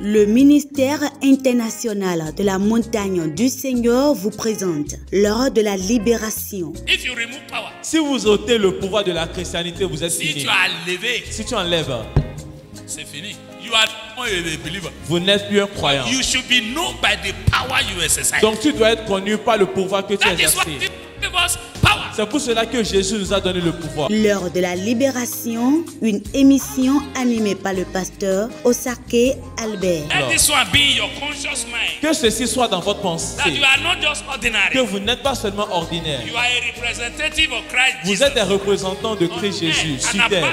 Le ministère international de la montagne du Seigneur vous présente l'heure de la libération. If you remove power, Si vous ôtez le pouvoir de la chrétienté, vous êtes si fini. tu as levé, Si tu enlèves, c'est fini. You are not a believer. vous n'êtes plus un croyant. You should be known by the power you exercise. Donc tu dois être connu par le pouvoir que tu That is what exerces. gives us power. C'est pour cela que Jésus nous a donné le pouvoir. L'heure de la libération, une émission animée par le pasteur Osake Albert. Let this one be in your conscious mind. Que ceci soit dans votre That pensée. you are not just ordinary. Que vous n'êtes pas seulement ordinaire. You are a representative of Christ Vous Jesus. êtes des représentants de Christ Jésus sur terre.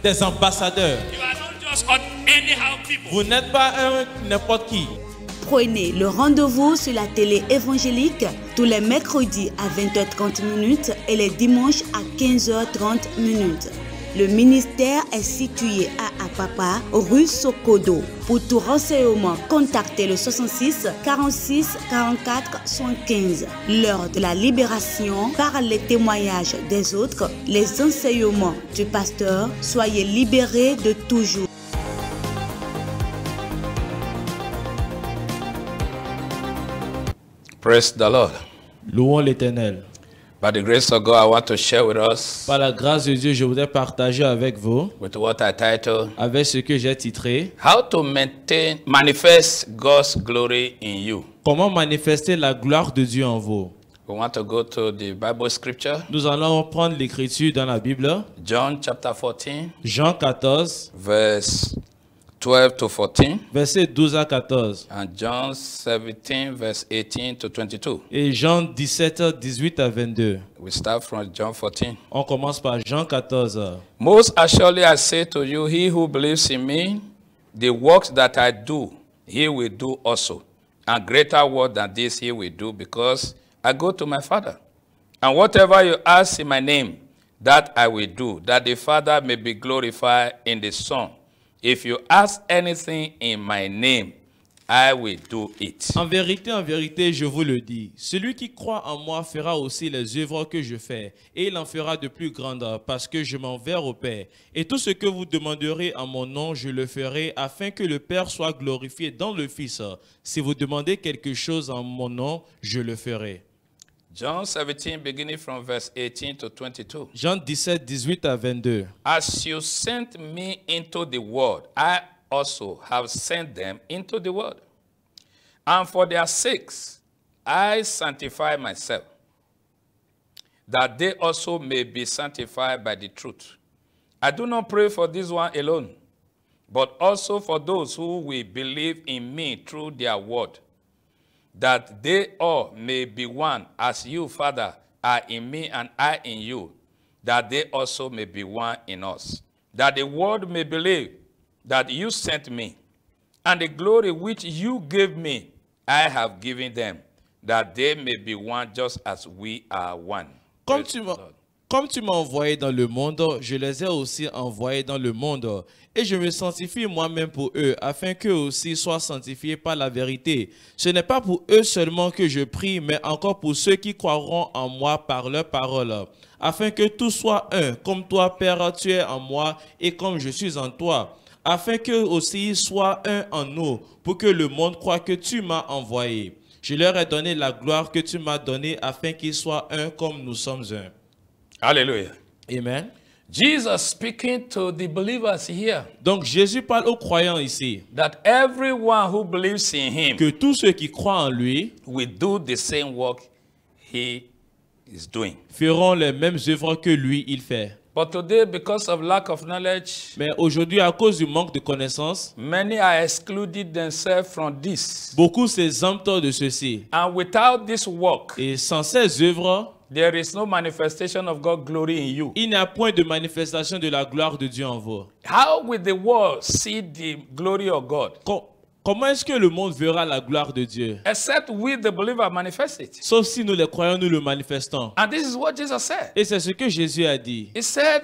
Des ambassadeurs. You are not just anyhow people. Vous n'êtes pas un n'importe qui. Prenez le rendez-vous sur la télé évangélique tous les mercredis à 20h30 et les dimanches à 15h30. Le ministère est situé à Apapa, rue Sokodo. Pour tout renseignement, contactez le 66 46 44 75. L'heure de la libération par les témoignages des autres, les enseignements du pasteur. Soyez libérés de toujours. Praise the Lord. Louons l'Éternel. By the grace of God, I want to share with us Par la grâce de Dieu, je voudrais partager avec vous, with what I title, avec ce que j'ai titré, How to manifest God's glory in you. comment manifester la gloire de Dieu en vous. We want to go to the Bible scripture, Nous allons prendre l'écriture dans la Bible, John chapter 14, Jean 14, verse 12 to 14, versets 12 à 14, and John 17, verse 18 to 22. et Jean 17, 18 à 22. We start from John 14. On commence par Jean 14. Most assuredly I say to you, he who believes in me, the works that I do, he will do also. And greater work than this he will do, because I go to my Father. And whatever you ask in my name, that I will do, that the Father may be glorified in the Son. If you ask anything in my name, I will do it. En vérité, je vous le dis, celui qui croit en moi fera aussi les œuvres que je fais, et il en fera de plus grandes, parce que je m'en vais au Père. Et tout ce que vous demanderez en mon nom, je le ferai, afin que le Père soit glorifié dans le Fils. Si vous demandez quelque chose en mon nom, je le ferai. John 17, beginning from verse 18 to 22. Jean 17, 18 à 22. As you sent me into the world, I also have sent them into the world. And for their sakes, I sanctify myself, that they also may be sanctified by the truth. I do not pray for this one alone, but also for those who will believe in me through their word, that they all may be one, as you, Father, are in me and I in you, that they also may be one in us, that the world may believe that you sent me, and the glory which you gave me, I have given them, that they may be one just as we are one. Comme Praise tu the m'as Lord. Comme tu m'as envoyé dans le monde, je les ai aussi envoyés dans le monde. Et je me sanctifie moi-même pour eux, afin qu'eux aussi soient sanctifiés par la vérité. Ce n'est pas pour eux seulement que je prie, mais encore pour ceux qui croiront en moi par leur parole. Afin que tout soit un, comme toi, Père, tu es en moi, et comme je suis en toi. Afin qu'eux aussi soient un en nous, pour que le monde croie que tu m'as envoyé. Je leur ai donné la gloire que tu m'as donnée, afin qu'ils soient un comme nous sommes un. Hallelujah. Amen. Jesus speaking to the believers here, Donc Jésus parle aux croyants ici, that everyone who believes in him que tous ceux qui croient en lui will do the same work he is doing. feront les mêmes œuvres que lui il fait. But today, because of lack of knowledge, Mais aujourd'hui, à cause du manque de connaissances, many are excluded themselves from this. beaucoup s'exemptent de ceci. And without this work, Et sans ces œuvres, there is no manifestation of God's glory in you. il n'y a point de manifestation de la gloire de Dieu en vous. How will the world see the glory of God? Comment est-ce que le monde verra la gloire de Dieu? Except we, the believer, manifest it. Sauf si nous les croyants, nous le manifestons. And this is what Jesus said. Et c'est ce que Jésus a dit. He said,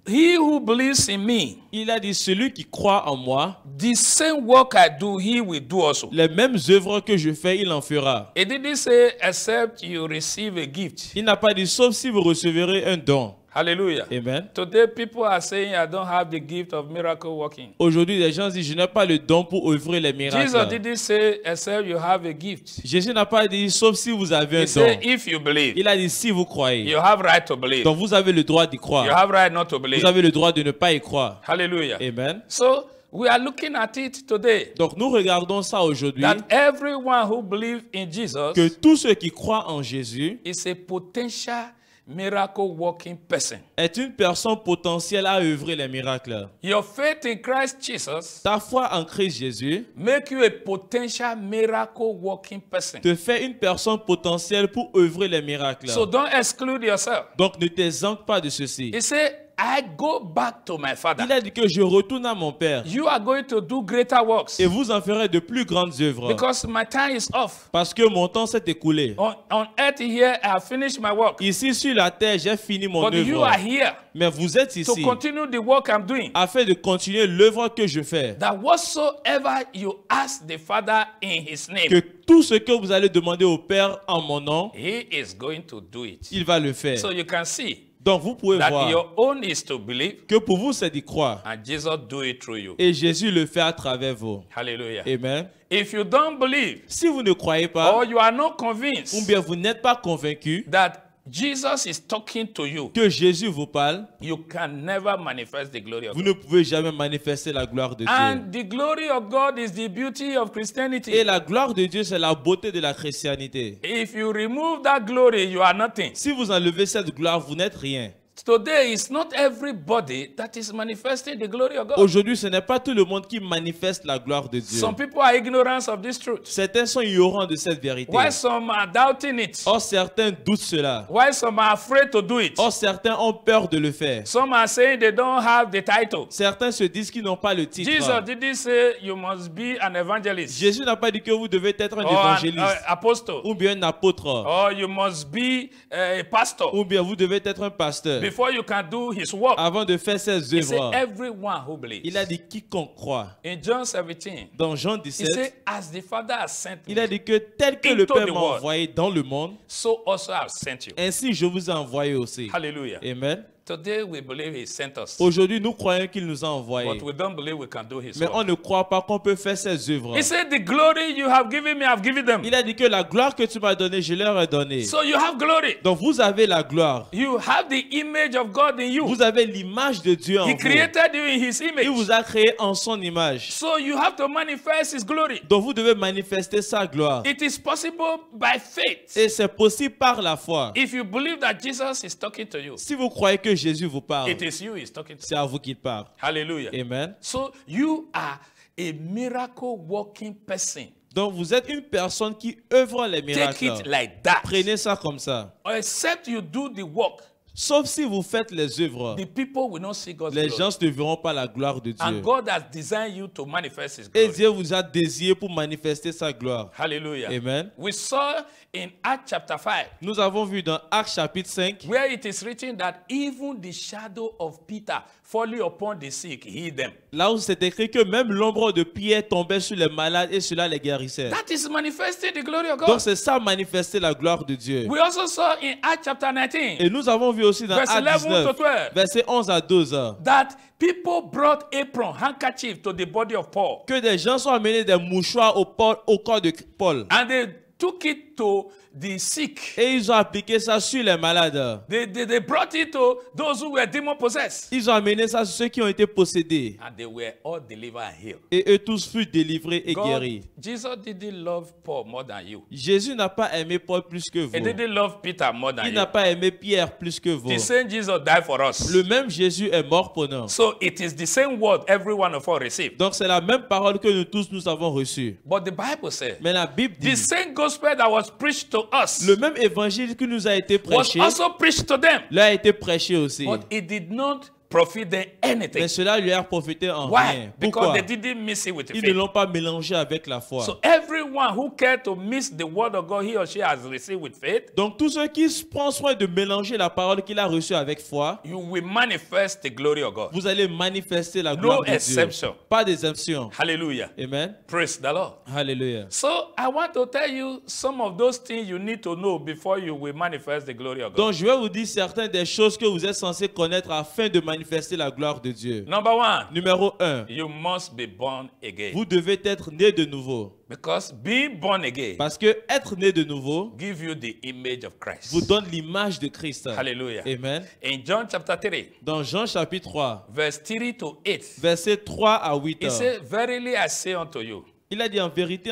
he who believes in me, Il a dit, celui qui croit en moi, the same work I do, he will do also. les mêmes œuvres que je fais, il en fera. He didn't say, except you receive a gift. Il n'a pas dit, sauf si vous recevrez un don. Hallelujah. Amen. Today, people are saying, I don't have the gift of miracle working. Aujourd'hui, les gens disent, je n'ai pas le don pour œuvrer les Jesus miracles. didn't say, except you have a gift. Jésus n'a pas dit, sauf si vous avez He un said, don. if you believe, Il a dit, si vous croyez. you have right to believe. Donc vous avez le droit d'y You croire. have right not to believe. Vous avez le droit de ne pas y croire. Hallelujah. Amen. So, we are looking at it today. Donc nous regardons ça aujourd'hui, That everyone who believes in Jesus que tous ceux qui croient en Jésus is a potential miracle working person. est une personne potentielle à œuvrer les miracles. Your faith in Christ Jesus Ta foi en Christ Jésus make you a potential miracle working person. te fait une personne potentielle pour œuvrer les miracles. So don't exclude yourself. Donc ne t'exempte pas de ceci. He said, I go back to my father. Il a dit que je retourne à mon Père You are going to do greater works et vous en ferez de plus grandes œuvres. because my time is off. Parce que mon temps s'est écoulé. On earth here, I have finished my work. Ici sur la terre, j'ai fini mon But you œuvre. are here Mais vous êtes to ici continue the work I'm doing. afin de continuer l'œuvre que je fais. That whatsoever you ask the Father in His name, Que tout ce que vous allez demander au Père en mon nom, He is going to do it. il va le faire. So you can see Donc vous pouvez that voir your own is to believe que pour vous c'est d'y croire. and Jesus do it through you. Et Jésus le fait à travers vous. Hallelujah. Amen. If you don't believe Si vous ne croyez or pas, you are not ou convinced bien vous n'êtes pas convaincu that Jesus is talking to you, que Jésus vous parle, you can never manifest the glory of vous God. ne pouvez jamais manifester la gloire de Dieu. And the glory of God is the beauty of Christianity. Et la gloire de Dieu, c'est la beauté de la chrétienté. If you remove that glory, you are nothing. Si vous enlevez cette gloire, vous n'êtes rien. Today, it's not everybody that is manifesting the glory of God. Aujourd'hui, ce n'est pas tout le monde qui manifeste la gloire de Dieu. Some people are ignorant of this truth. Certains sont ignorants de cette vérité. While some are doubting it. Or, certains doutent cela. While some are afraid to do it. Or, certains ont peur de le faire. Some are saying they don't have the title. Certains se disent qu'ils n'ont pas le titre. Jesus didn't say you must be an evangelist Jésus n'a pas dit que vous devez être un or an évangéliste apostle ou bien un apôtre or you must be a pastor ou bien vous devez être un pasteur before you can do his work. avant de faire ses He said œuvres. everyone who believes. Il a dit quiconque croit. In John 17, Dans Jean he 17, said, as the Father has sent il a me, dit que tel que le into Père the m'a world, envoyé dans le monde, so also I have sent you. ainsi je vous ai envoyé aussi. Hallelujah. Amen. Today we believe he sent us, Aujourd'hui, nous croyons qu'il nous a envoyés. but we don't believe we can do his Mais on work. ne croit pas qu'on peut faire ses œuvres. He said, the glory you have given me, I've given them. Il a dit que la gloire que tu m'as donnée, je leur ai donnée. So you have glory. Donc vous avez la gloire. You have the image of God in you. Vous avez l'image de Dieu en He vous. created you in his Il image. vous a créé en son image. So you have to manifest his glory. Donc vous devez manifester sa gloire. It is possible by faith. Et c'est possible par la foi. If you believe that Jesus is talking to you, Si vous croyez que Jésus vous parle, it is you he's talking to. c'est à vous qu'il parle. Hallelujah. Amen. So you are a miracle working person. Donc vous êtes une personne qui œuvre les Take miracles. it like that. Prenez ça comme ça. Except you do the work, Sauf si vous faites les œuvres, the people will not see God's les glory. gens ne verront pas la gloire de Dieu. And God has designed you to manifest his Et glory. Dieu vous a désiré pour manifester sa gloire. Hallelujah. Amen. We saw in Acts chapter 5 Nous avons vu dans Actes chapitre 5, where it is written that even the shadow of Peter falling upon the sick healed them. là où c'est écrit que même l'ombre de Pierre tombait sur les malades et cela les guérissait. That is manifesting the glory of God. Donc c'est ça manifester la gloire de Dieu. We also saw in Acts chapter 19 Et nous avons vu aussi dans Verse Actes 11 to 19, 12. versets 11 à 12, that people brought apron, handkerchief to the body of Paul. que des gens sont amenés des mouchoirs au corps de Paul. And they took it to the sick. Et ils ont appliqué ça sur les malades. They brought it to those who were demon possessed. Ils ont amené ça sur ceux qui ont été possédés. And they were all delivered and healed. Et eux tous furent délivrés et guéris. Jesus didn't love Paul more than you. Jésus n'a pas aimé Paul plus que He vous. didn't love Peter more than Il you. n'a pas aimé Pierre plus que vous. The same Jesus died for us. Le même Jésus est mort pour nous. So it is the same word every one of us received. Donc c'est la même parole que nous tous nous avons reçue. But the Bible says Mais la Bible the dit, same gospel that was preached to us le même évangile qui nous a été was prêché, also preached to them. leur a été prêché aussi. But it did not profit them anything. Mais cela lui a profité en Why? rien. Because Pourquoi? they didn't mix it with the Ils ne faith. l'ont pas mélangé avec la foi. So everyone who cared to mix the word of God he or she has received with faith, Donc tous ceux qui prennent soin de mélanger la parole qu'il a reçue avec foi, you will manifest the glory of God. vous allez manifester la gloire de exception. Dieu. Pas d'exception. Hallelujah. Amen. Praise the Lord. Hallelujah. So I want to tell you some of those things you need to know before you will manifest the glory of God. Donc je vais vous dire certaines des choses que vous êtes censés connaître afin de manifester la gloire de Dieu. Number one, Numéro 1, you must be born again. vous devez être né de nouveau. Because being born again Parce que être né de nouveau give you the image of Christ. vous donne l'image de Christ. Hallelujah. Amen. In John chapter 3, Dans Jean chapitre 3, verse 3 to 8, versets 3 à 8, he said, verily I say unto you, il a dit en vérité,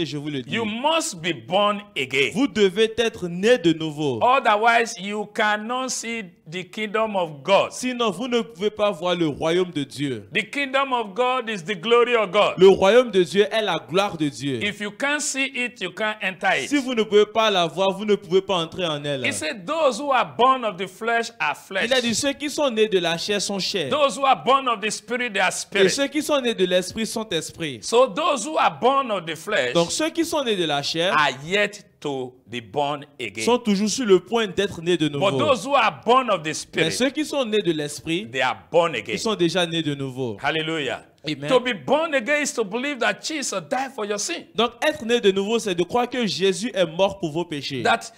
je vous le dis. you must be born again. Vous devez être né de nouveau. Otherwise, you cannot see the kingdom of God. Sinon, vous ne pouvez pas voir le royaume de Dieu. The kingdom of God is the glory of God. Le royaume de Dieu est la gloire de Dieu. If you can't see it, you can't enter it. Si vous ne pouvez pas la voir, vous ne pouvez pas entrer en elle. He said, those who are born of the flesh are flesh. Il a dit, ceux qui sont nés de la chair sont chair. Those who are born of the spirit, they are Et spirit. ceux qui sont nés de l'esprit sont esprit. So those who are born of the flesh Donc ceux qui sont nés de la chair are yet to be born again. sont toujours sur le point d'être nés de But nouveau. those who are born of the Mais spirit, ceux qui sont nés de l'esprit, they are born again. ils sont déjà nés de nouveau. Hallelujah. Amen. To be born again is to believe that Jesus died for your sin. Donc être né de nouveau, c'est de croire que Jésus est mort pour vos péchés. That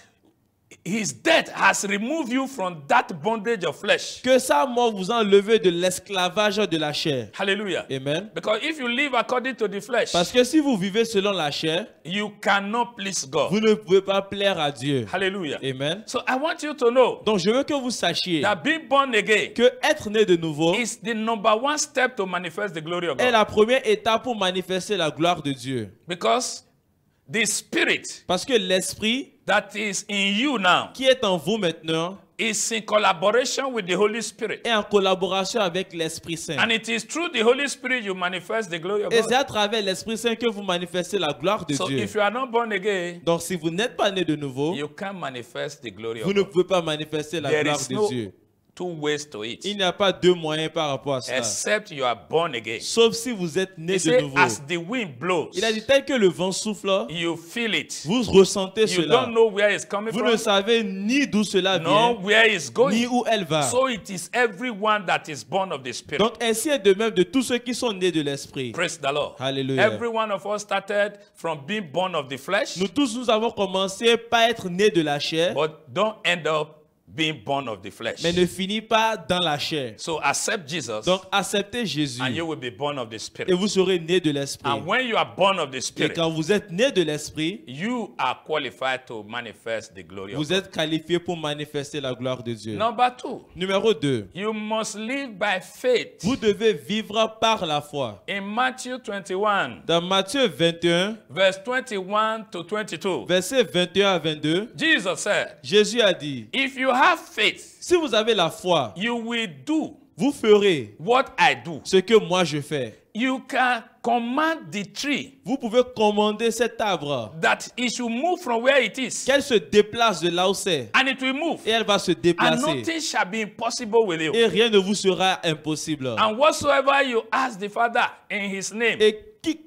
his death has removed you from that bondage of flesh. Que sa mort vous a enlevé de l'esclavage de la chair. Hallelujah. Amen. Because if you live according to the flesh, Parce que si vous vivez selon la chair, you cannot please God. vous ne pouvez pas plaire à Dieu. Hallelujah. Amen. So I want you to know Donc je veux que vous sachiez that being born again que être né de nouveau is the number one step to manifest the glory of est God. la première étape pour manifester la gloire de Dieu. Because the spirit Parce que l'esprit that is in you now qui est en vous maintenant is in collaboration with the Holy Spirit. est en collaboration avec l'Esprit Saint. And it is through the Holy Spirit you manifest the glory of Et c'est God. à travers l'Esprit Saint que vous manifestez la gloire de So Dieu. if you are not born again, Donc si vous n'êtes pas né de nouveau, you can't manifest the glory vous of ne God. pouvez pas manifester la There gloire is de no Dieu. two ways to it, Il n'y a pas deux moyens par rapport à cela. except you are born again. Sauf si vous êtes né He de said, nouveau. as the wind blows, Il a dit tel que le vent souffle, you feel it. vous ressentez You cela. don't know where it's coming Vous ne from, savez ni d'où cela nor vient, where it's ni going. où elle va. So it is everyone that is born of the Spirit. Donc ainsi est de même de tous ceux qui sont nés de l'Esprit. Praise the Lord. Hallelujah. Every one of us started from being born of the flesh, Nous tous, nous avons commencé par être nés de la chair, but don't end up being born of the flesh. mais ne finit pas dans la chair. So accept Jesus, Donc acceptez Jésus and you will be born of the et Spirit. vous serez nés de l'Esprit. And when you are born of the Et Spirit, quand vous êtes nés de l'Esprit, you are qualified to manifest the glory of vous God. êtes qualifiés pour manifester la gloire de Dieu. Number two, Numéro 2. you must live by faith. Vous devez vivre par la foi. In Matthew 21, Dans Matthieu 21, verse 21 to 22, versets 21 à 22, Jesus said, Jésus a dit, if you have faith, si vous avez la foi, you will do vous ferez what I do. ce que moi je fais. You can command the tree Vous pouvez commander cet arbre that it should move from where it is, qu'elle se déplace de là où c'est. and it will move. Et elle va se And déplacer. nothing shall be impossible with you. Et rien ne vous sera impossible. And whatsoever you ask the Father in His name, Et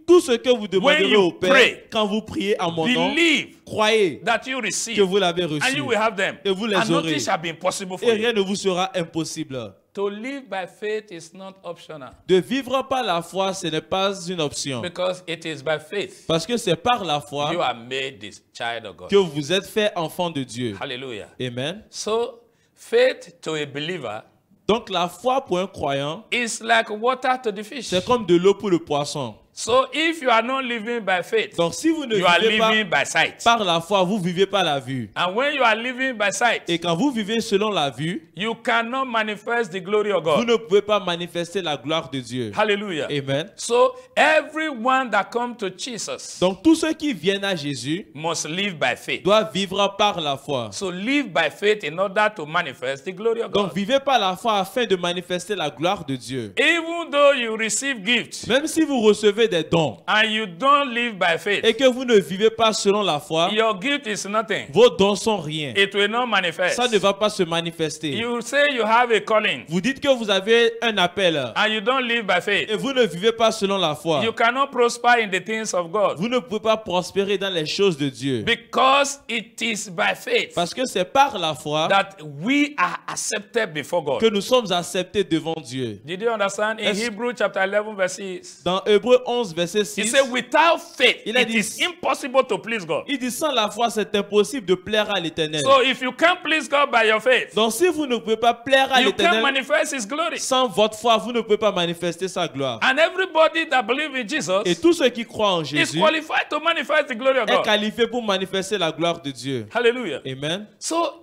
tout ce que vous demanderez you au Père, pray, quand vous priez en mon nom, believe croyez that you que receive, vous l'avez and reçu. you will have them. Et vous les And aurez. nothing shall be impossible for Et you. rien ne vous sera impossible. To live by faith is not optional, De vivre par la foi, ce n'est pas une option. because it is by faith Parce que c'est par la foi you are made this child of God. que vous êtes fait enfant de Dieu. Hallelujah. Amen. So, faith to a believer Donc la foi pour un croyant, is like water to the fish. c'est comme de l'eau pour le poisson. So, if you are not living by faith, Donc si vous ne you are vivez pas living by sight. par la foi, vous vivez par la vue. And when you are living by sight, Et quand vous vivez selon la vue, you cannot manifest the glory of vous God. ne pouvez pas manifester la gloire de Dieu. Hallelujah. Amen. So, everyone that comes to Jesus Donc tous ceux qui viennent à Jésus must live by faith. doivent vivre par la foi. So, live by faith in order to manifest the glory of Donc God. vivez par la foi afin de manifester la gloire de Dieu. Even even though you receive gifts Même si vous recevez des dons and you don't live by faith, et que vous ne vivez pas selon la foi, your gift is nothing. vos dons sont rien. It will not manifest. Ça ne va pas se manifester. You say you have a calling Vous dites que vous avez un appel and you don't live by faith. et vous ne vivez pas selon la foi. You cannot prosper in the things of God Vous ne pouvez pas prospérer dans les choses de Dieu. because it is by faith Parce que c'est par la foi that we are accepted before God. que nous sommes acceptés devant Dieu. Did you understand? In Hebrews chapter 11 verse 6, Dans Hébreux 11, verset he 6, said, without faith, Il a it dit- is impossible to please God. il dit sans la foi, c'est impossible de plaire à l'Éternel. So if you can't please God by your faith, Donc si vous ne pouvez pas plaire à you can't l'Éternel manifest His glory. sans votre foi, vous ne pouvez pas manifester sa gloire. And everybody that believes in Jesus Et tous ceux qui croient en is Jésus qualified to manifest the glory of est God. qualifié pour manifester la gloire de Dieu. Hallelujah. Amen. So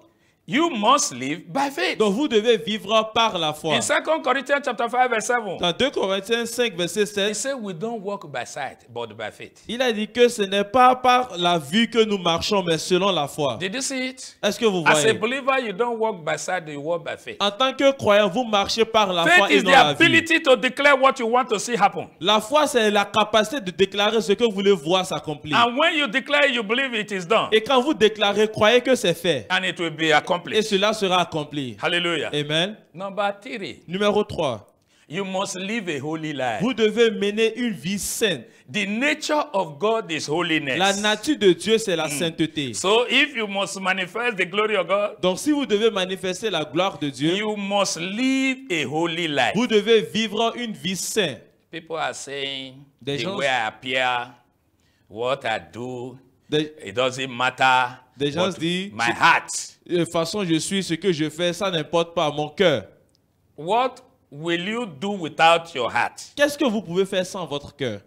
you must live by faith. Donc vous devez vivre par la foi. In 2 Corinthians chapter 5 verse 7, Dans 2 Corinthiens 5, verset he 7, said we don't walk by sight but by faith. il a dit que ce n'est pas par la vue que nous marchons, mais selon la foi. Did you see it? Est-ce que vous As a voyez? believer, you don't walk by sight, you walk by faith. En tant que croyant, vous marchez par la foi Faith et is non the la vue. ability to declare what you want to see happen. La foi, c'est la capacité de déclarer ce que vous voulez voir s'accomplir. And when you declare, you believe it is done. Et quand vous déclarez, croyez que c'est fait. And it will be Et accomplished. cela sera accompli. Hallelujah. Amen. Number 3, Numéro 3. you must live a holy life. Vous devez mener une vie sainte. The nature of God is holiness. La nature de Dieu, c'est la sainteté. So if you must manifest the glory of God, Donc si vous devez manifester la gloire de Dieu, you must live a holy life. vous devez vivre une vie sainte. People are saying Des the gens- way I appear, what I do, De it doesn't matter. Des gens But disent, my heart. de façon je suis, ce que je fais, ça n'importe pas mon cœur. What will you do without your heart? Qu'est-ce que vous pouvez faire sans votre cœur?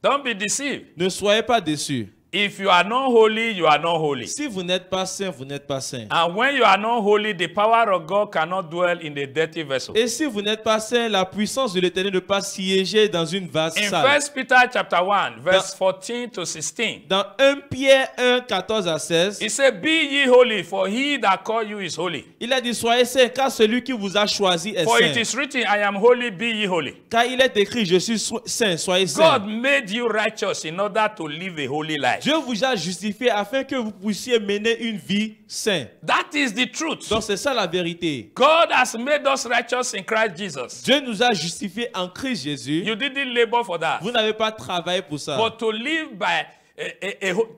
Don't be deceived. Ne soyez pas déçus. If you are not holy, you are not holy. Si vous n'êtes pas saint, vous n'êtes pas saint. And when you are not holy, the power of God cannot dwell in the dirty vessel. Et si vous n'êtes pas saint, la puissance de l'Éternel ne peut pas siéger dans une vase In sale. 1 Peter chapter 1, verse 14 to 16, Dans 1 Pierre 1, 14 à 16, he said, Be ye holy, for he that called you is holy. il a dit, soyez saints, car celui qui vous a choisi est For it saint. is written, I am holy, be ye holy. Car il est écrit, je suis saint, soyez saints. God made you righteous in order to live a holy life. Dieu vous a justifié afin que vous puissiez mener une vie sainte. That is the truth. Donc c'est ça la vérité. God has made us righteous in Christ Jesus. Dieu nous a justifiés en Christ Jésus. You didn't labor for that. Vous n'avez pas travaillé pour ça. But to live by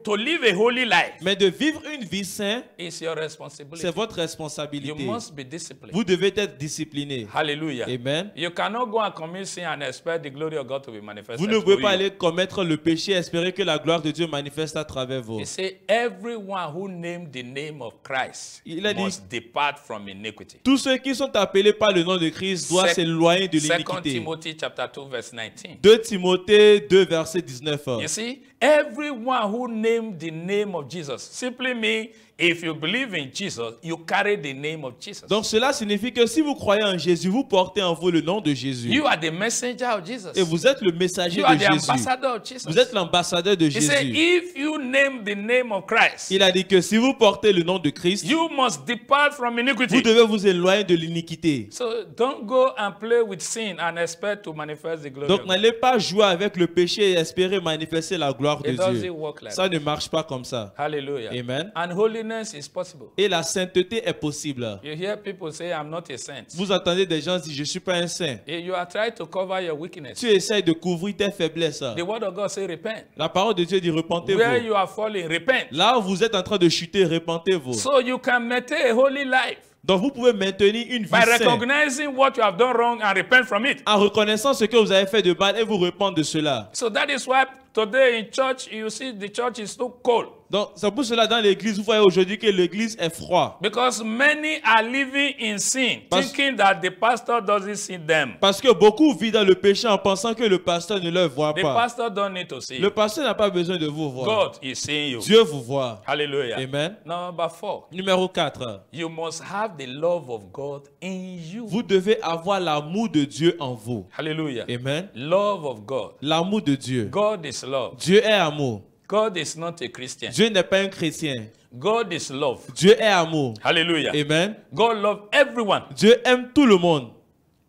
to live a holy life Mais de vivre une vie sainte, is your responsibility. c'est votre You responsabilité. must be disciplined. Vous devez être discipliné. Hallelujah. Amen. You cannot go and commit sin and expect the glory of God to be manifested. Vous ne pouvez through pas you. aller commettre le péché et espérer que la gloire de Dieu manifeste à travers vous. He said, everyone who named the name of Christ Il a dit- must depart from iniquity. Tous ceux qui sont appelés par le nom de Christ doivent Sec- s'éloigner de 2 l'iniquité. Timothy chapter 2 verse 19. 2 Timothée 2, verset 19. You see, everyone who named the name of Jesus simply means if you believe in Jesus, you carry the name of Jesus. Donc cela signifie que si vous croyez en Jésus, vous portez en vous le nom de Jésus. You are the messenger of Jesus. Et vous êtes le messager You are de the Jésus. ambassador of Jesus. Vous êtes l'ambassadeur de He said, Jésus. if you name the name of Christ, Il a dit que si vous portez le nom de Christ, you must depart from vous iniquity. devez vous éloigner de l'iniquité. So don't go and play with sin and expect to manifest the glory Donc of God. n'allez pas jouer avec le péché et espérer manifester la gloire de It doesn't Dieu. work like Ça that. ne marche pas comme ça. Hallelujah. Amen. And holiness is possible. Et la sainteté est possible. You hear people say, I'm not a saint. Vous entendez des gens dire, je ne suis pas un saint. You are trying to cover your weakness. Tu essayes de couvrir tes faiblesses. The word of God says, repent. La parole de Dieu dit, Where repentez-vous. you are falling, repent. Là où vous êtes en train de chuter, repentez-vous. So you can maintain a holy life Donc vous pouvez maintenir une vie by sainte recognizing what you have done wrong and repent from it. en reconnaissant ce que vous avez fait de mal et vous repentez de cela. So that is why today in church, you see the church is so cold. Donc c'est pour cela dans l'église, vous voyez aujourd'hui que l'église est froide. Because many are living in sin, thinking that the pastor doesn't see them. Parce que beaucoup vivent dans le péché en pensant que le pasteur ne leur voit The pas. pastor don't need to see Le you. pasteur n'a pas besoin de vous voir. God is seeing you. Dieu vous voit. Hallelujah. Amen. Number 4, Numéro 4. you must have the love of God in you. Vous devez avoir l'amour de Dieu en vous. Hallelujah. Amen. Love of God. L'amour de Dieu. God is love. Dieu est amour. God is not a Christian. Dieu n'est pas un chrétien. God is love. Dieu est amour. Hallelujah. Amen. God loves everyone. Dieu aime tout le monde.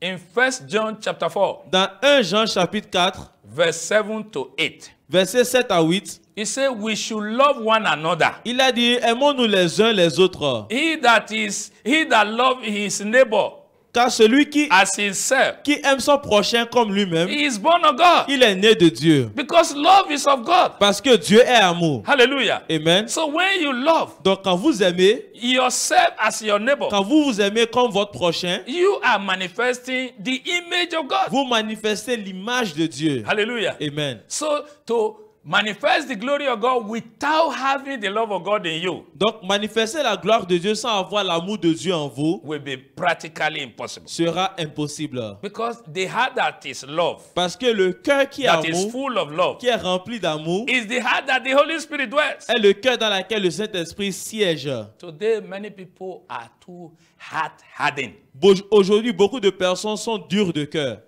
In 1 John chapter 4, Dans 1 Jean chapitre 4, verse 7 to 8, versets 7 à 8, he said, we should love one another. il a dit, aimons-nous les uns les autres. He that love his neighbor Car celui qui as himself, aime son prochain comme lui-même, he is born of God. il est né de Dieu. Because love is of God. Parce que Dieu est amour. Hallelujah. Amen. So when you love Donc quand vous aimez, yourself as your neighbor, quand vous vous aimez comme votre prochain, you are manifesting the image of God. vous manifestez l'image de Dieu. Hallelujah. Amen. So to manifest the glory of God without having the love of God in you Donc manifester la gloire de Dieu sans avoir l'amour de Dieu en vous will be practically impossible. sera impossible. Because the heart that is love, Parce que le cœur qui est that is amour, full of love, qui est rempli d'amour, is the heart that the Holy Spirit dwells. est le cœur dans lequel le Saint-Esprit siège. Today, many people are too hard-hardened. Aujourd'hui, beaucoup de personnes sont dures de cœur.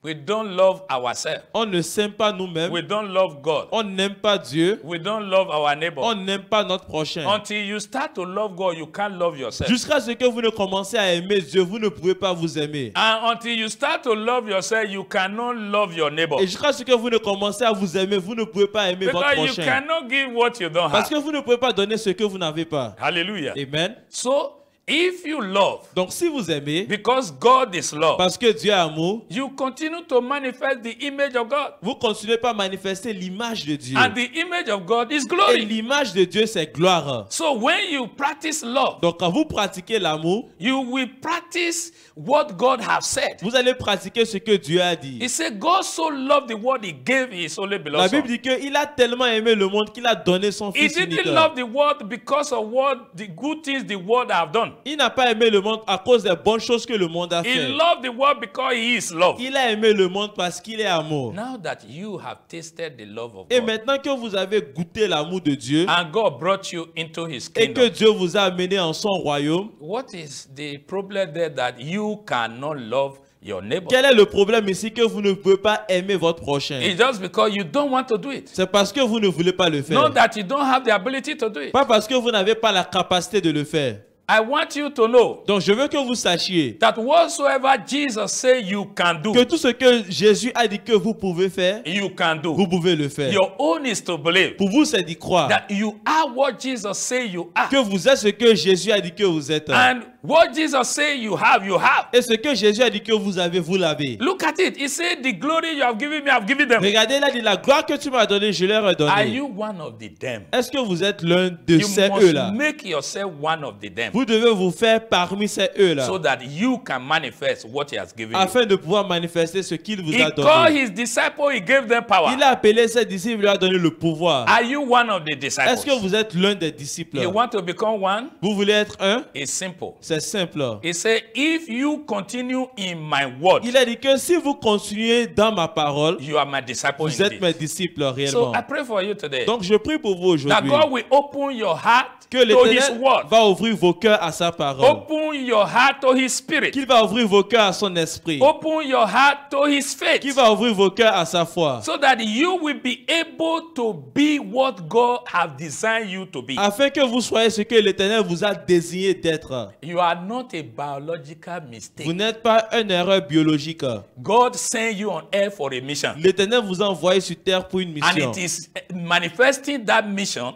We don't love ourselves. On ne s'aime pas nous-mêmes. We don't love God. On n'aime pas Dieu. We don't love our neighbor. On n'aime pas notre prochain. Until you start to love God, you can't love yourself. Jusqu'à ce que vous ne commencez à aimer Dieu, vous ne pouvez pas vous aimer. And until you start to love yourself, you cannot love your neighbor. Et jusqu'à ce que vous ne commencez à vous aimer, vous ne pouvez pas aimer votre Because you prochain. cannot give what you don't Parce que have. vous ne pouvez pas donner ce que vous n'avez pas. Hallelujah. Amen. So, if you love, Donc si vous aimez, because God is love, parce que Dieu est amour, you continue to manifest the image of God. vous continuez pas à manifester l'image de Dieu. And the image of God is Et glory. l'image de Dieu, c'est gloire. So when you practice love, Donc quand vous pratiquez l'amour, you will practice what God has said. vous allez pratiquer ce que Dieu a dit. He said, God so loved the world, he gave his only La beloved Bible son. dit qu'il a tellement aimé le monde qu'il a donné son He fils unique. didn't love the world because of what the good things the world have done. Il n'a pas aimé le monde à cause des bonnes choses que le monde a He fait. loved the world because he is love. Il a aimé le monde parce qu'il est amour. Now that you have tasted the love of Et God, maintenant que vous avez goûté l'amour de Dieu and God brought you into his et que kingdom, Dieu vous a amené en son royaume, what is the problem there that you cannot love your neighbor? quel est le problème ici que vous ne pouvez pas aimer votre prochain? It's just because you don't want to do it. C'est parce que vous ne voulez pas le faire. Not that you don't have the ability to do it. Pas parce que vous n'avez pas la capacité de le faire. I want you to know Donc je veux que vous sachiez that whatsoever Jesus said you can do, que tout ce que Jésus a dit que vous pouvez faire, you can do. vous pouvez le faire. Your own is to believe Pour vous, c'est d'y croire that you are what Jesus said you are. que vous êtes ce que Jésus a dit que vous êtes. And what Jesus said you have, you have. Et ce que Jésus a dit que vous avez, vous l'avez. Look at it. He said, the glory you have given me, I have given them. Regardez, il a dit, la gloire que tu m'as donnée, je leur ai Are donnée. you one of the them? Est-ce que vous êtes l'un de You ces must eux-là? make yourself one of the them Vous devez vous faire parmi ces eux-là so that you can manifest what he has given you. afin de pouvoir manifester ce qu'il vous He a called donné. his disciple, he gave them power. Il a appelé ses disciples, il leur a donné le pouvoir. Are you one of the Est-ce que disciples? vous êtes l'un des disciples? You want to become one? Vous voulez être un? It's simple. C'est simple. He said, if you continue in my word, Il a dit que si vous continuez dans ma parole, you are my disciple vous êtes mes indeed. disciples So réellement. I pray for you today Donc je prie pour vous that aujourd'hui God will open your heart que to his l'Éternel word. va ouvrir vos cœurs à sa parole. Open your heart to his spirit. Qu'il va ouvrir vos cœurs à son esprit. Open your heart to his faith. Qu'il va ouvrir vos cœurs à sa foi. So that you will be able to be what God has designed you to be. Afin que vous soyez ce que l'Éternel vous a désigné d'être. You are not a biological Vous mistake. n'êtes pas une erreur biologique. God sent you on earth for a mission. L'Éternel vous a envoyé sur terre pour une And mission. it is manifesting that mission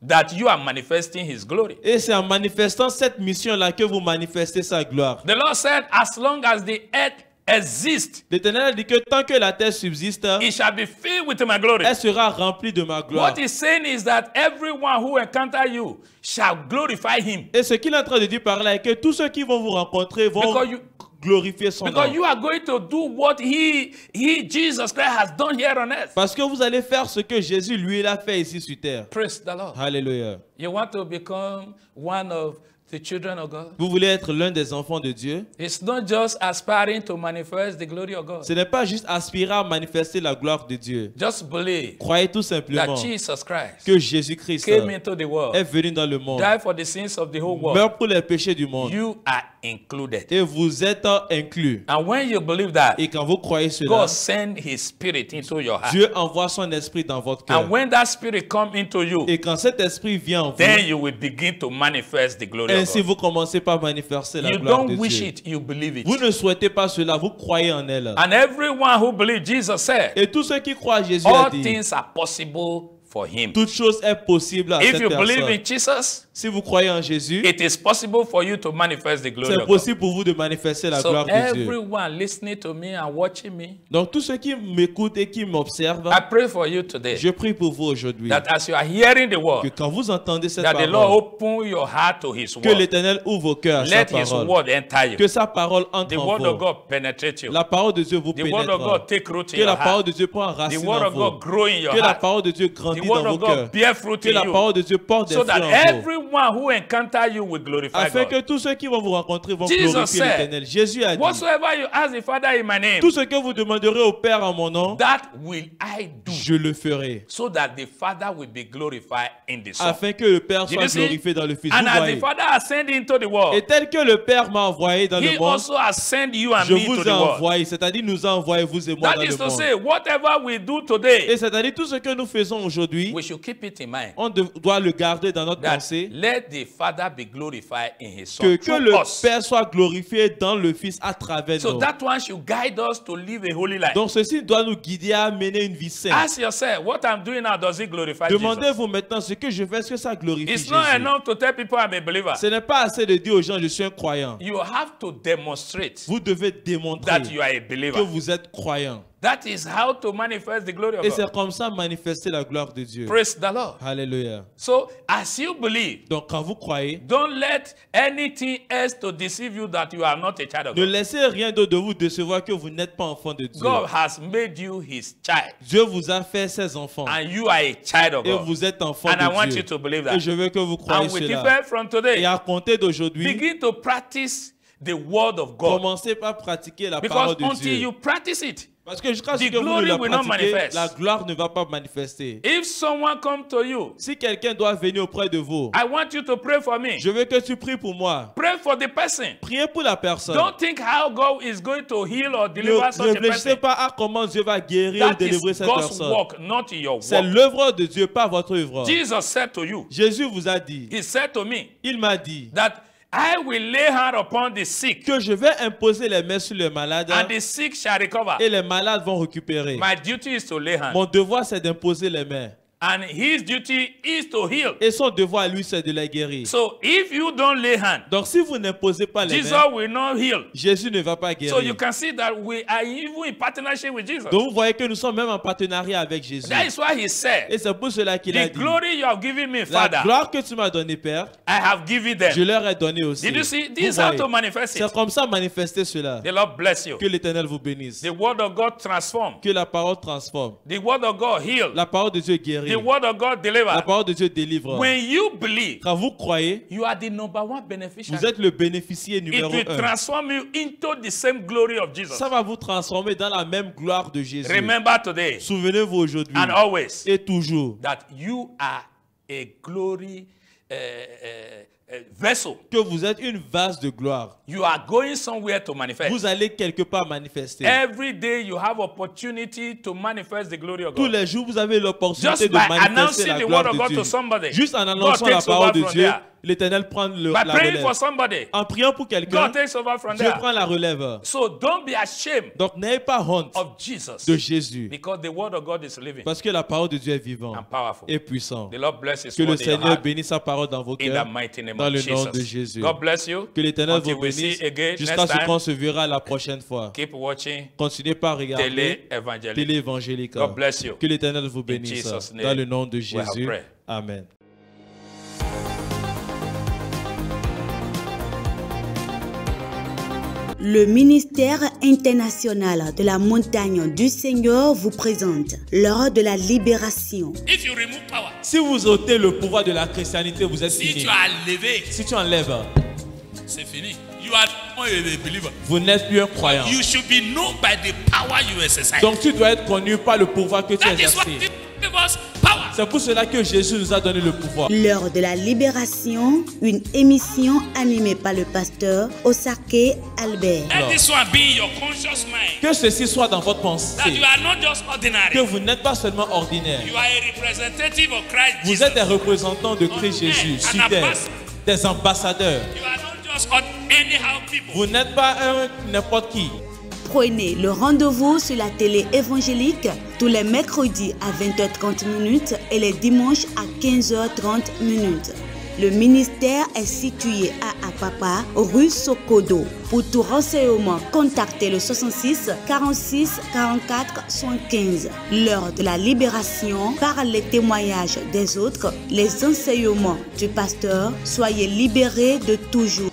that you are manifesting his glory. Et c'est en manifestant cette mission-là que vous manifestez sa gloire. The Lord said, as long as the earth exists, L'Éternel a dit que tant que la terre subsiste, it shall be filled with my glory. elle sera remplie de ma gloire. What he's saying is that everyone who encounter you shall glorify him. Et ce qu'il est en train de dire par là est que tous ceux qui vont vous rencontrer vont Because you- glorifier son Because nom. you are going to do what Jesus Christ has done here on earth. Parce que vous allez faire ce que Jésus lui il a fait ici sur terre. Praise the Lord. Alléluia. You want to become one of the children of God? Vous voulez être l'un des enfants de Dieu? It's not just aspiring to manifest the glory of God. Ce n'est pas juste aspirer à manifester la gloire de Dieu. Just believe Croyez tout that simplement Jesus Christ que Jésus-Christ came into the est world, venu dans le monde, died for the sins of the whole world. meurt pour les péchés du monde. You are included. Et vous êtes inclus. And when you believe that, Et quand vous croyez cela, God send his spirit into your heart. Dieu envoie son esprit dans votre cœur. And when that spirit comes into you, Et quand cet esprit vient en vous, then you will begin to manifest the glory of ainsi God. vous commencez par manifester la You gloire de don't wish Dieu. it, you believe it. Vous ne souhaitez pas cela, vous croyez en elle. And everyone who believes, Jesus said, Et tous ceux qui croient à Jésus a all dit, things are possible for him. toute chose est possible à If cette you believe personne. in Jesus, Si vous croyez en Jésus, it is possible for you to manifest the glory c'est of God. possible pour vous de manifester la So gloire de Dieu. everyone listening to me and watching me, Donc tous ceux qui m'écoutent et qui m'observent, I pray for you today je prie pour vous aujourd'hui that as you are hearing the que word, quand vous entendez cette that the Lord parole, open your heart to his que word. l'Éternel ouvre vos cœurs à sa Let his parole, word enter you. que sa parole entre The en word of vous, God penetrate you. la parole de Dieu vous The word of pénètre, God take root in que your la parole heart. de Dieu prend The racine word en of God vous, grow in your que la heart. parole de Dieu The grandit word dans of vos cœurs, God bear fruit que in la you. parole de Dieu porte des So fruits that en vous, everyone who encounter you will glorify afin que God. tous ceux qui vont vous rencontrer vont Jesus glorifier said, l'Éternel. Jésus a dit, Whatsoever you ask the Father in my name, tout ce que vous demanderez au Père en mon nom, that will I do, je le ferai, so that the Father will be glorified in the Son. afin que le Père Did soit you see? glorifié dans le Fils. And Vous as the voyez. Father ascended into the Et world, tel que le Père m'a envoyé dans He le monde, also ascend you and je me to vous the ai world. envoyé, c'est-à-dire nous a envoyé vous et moi That dans is le to monde. say, whatever we do Et today, c'est-à-dire tout ce que nous faisons aujourd'hui, we should keep it in mind. on doit le garder dans notre That pensée, let the Father be glorified in His Son que through le us. Père soit glorifié dans le Fils à travers So nous. that one should guide us to live a holy life. Donc ceci doit nous guider à mener une vie sainte. Ask yourself, what I'm doing now, does it glorify Jesus? Demandez-vous maintenant ce que je fais, est-ce que ça glorifie It's Jésus? not enough to tell people I'm a believer. Ce n'est pas assez de dire aux gens je suis un croyant. You have to demonstrate Vous devez démontrer that you are a que believer. vous êtes croyant. That is how to manifest the glory of Et God. c'est comme ça manifester la gloire de Dieu. Praise the Lord. Alléluia. So, as you believe, Donc quand vous croyez, don't let anything else to deceive you that you are not a child of ne God. laissez rien d'autre de vous décevoir que vous n'êtes pas enfant de Dieu. God has made you His child, Dieu vous a fait ses enfants. and you are a child of Et God. vous êtes enfant And I want de you Dieu. to believe Et that. je veux que vous croyez And with cela. effect from Et today, à compter d'aujourd'hui, begin to practice the word of God. commencez par pratiquer la Because parole de until Dieu. you practice it, Parce que jusqu'à ce the que vous ne glory la will not pratiquez, manifest. la gloire ne va pas manifester. if someone come to you, Si quelqu'un doit venir auprès de vous, I want you to pray for me. je veux que tu pries pour moi. Pray for the person. Priez pour la personne. Don't think how God is going to heal or Ne deliver such a réfléchissez person. pas à comment Dieu va guérir ou That is délivrer cette God's personne. work, not your C'est work. l'œuvre de Dieu, pas votre œuvre. Jesus said to you, Jésus vous a dit, He said to me, il m'a dit, that I will lay hand upon the sick, que je vais imposer les mains sur les malades and the sick shall recover. et les malades vont récupérer. My duty is to lay hand, Mon devoir, c'est d'imposer les mains. and His duty is to heal. Et son devoir à lui, c'est de les guérir. So if you don't lay hand, Donc, si vous n'imposez pas les Jesus mains, will not heal. Jésus ne va pas So you guérir. can see that we are even in partnership with Jesus. Donc, vous voyez que nous sommes même en partenariat avec Jésus. That is why He said, Et c'est pour cela qu'il a the dit, glory you have given me, la Father, gloire que tu m'as donnée, Père, I have given je them. leur ai donné aussi. Did you see? Vous This is how voyez, to manifest c'est it. comme ça manifester cela. The Lord bless you. Que l'Éternel vous bénisse. The word of God transform. Que la parole transforme. The word of God heal. La parole de Dieu guérit. The word of God La deliver. parole de Dieu délivre. When you believe, Quand vous croyez, you are the number one vous beneficiary. êtes le bénéficiaire It numéro will 1. transform you into the same glory of Jesus. Ça va vous transformer dans la même gloire de Jésus. Remember today Souvenez-vous aujourd'hui and always et toujours that you are a glory vessel. que vous êtes une vase de gloire. You are going somewhere to manifest. Vous allez quelque part manifester. Every day you have opportunity to manifest the glory of Tous God. les jours, vous avez l'opportunité Just de by manifester announcing la the gloire word of de God Dieu. to somebody, Juste en God annonçant la takes parole over de from Dieu, there. l'Éternel prend By la praying relève. for somebody, En priant pour quelqu'un, God takes over from Dieu there. prend la relève. So don't be ashamed Donc n'ayez pas honte of Jesus, de Jésus, because the word of God is living parce que la parole de Dieu est vivante and powerful. et puissante. The Lord bless His Que le word in your Seigneur heart bénisse sa parole dans vos in the cœurs, mighty name dans of le nom de Jesus. Jésus. God bless you. Que l'Éternel Until vous we see bénisse again jusqu'à next ce qu'on time. se verra la prochaine fois. Keep watching Continuez par regarder Télé évangélique. Télé évangélique. God bless you. Que l'Éternel vous bénisse. Jesus' name, Dans le nom de we have Jésus. prayed. Amen. Le ministère international de la montagne du Seigneur vous présente l'heure de la libération. If you remove power, Si vous ôtez le pouvoir de la chrétienté, vous êtes si fini. tu as levé, Si tu enlèves, c'est fini. You are not a believer. vous n'êtes plus un croyant. You should be known by the power you exercise. Donc tu dois être connu par le pouvoir que tu That is what exerces. gives us power. C'est pour cela que Jésus nous a donné le pouvoir. L'heure de la libération, une émission animée par le pasteur Osake Albert. Let this one be in your conscious mind. Que ceci soit dans votre That pensée. you are not just ordinary. Que vous n'êtes pas seulement ordinaire. You are a representative of Christ Vous Jesus. êtes un représentant de Christ Jésus An sur terre. ambassador des ambassadeurs. You are not just anyhow people. Vous n'êtes pas n'importe qui. Prenez le rendez-vous sur la télé évangélique tous les mercredis à 20h30 et les dimanches à 15h30. Le ministère est situé à Apapa, rue Sokodo. Pour tout renseignement, contactez le 66 46 44 75. Lors de la libération, par les témoignages des autres, les enseignements du pasteur, soyez libérés de toujours.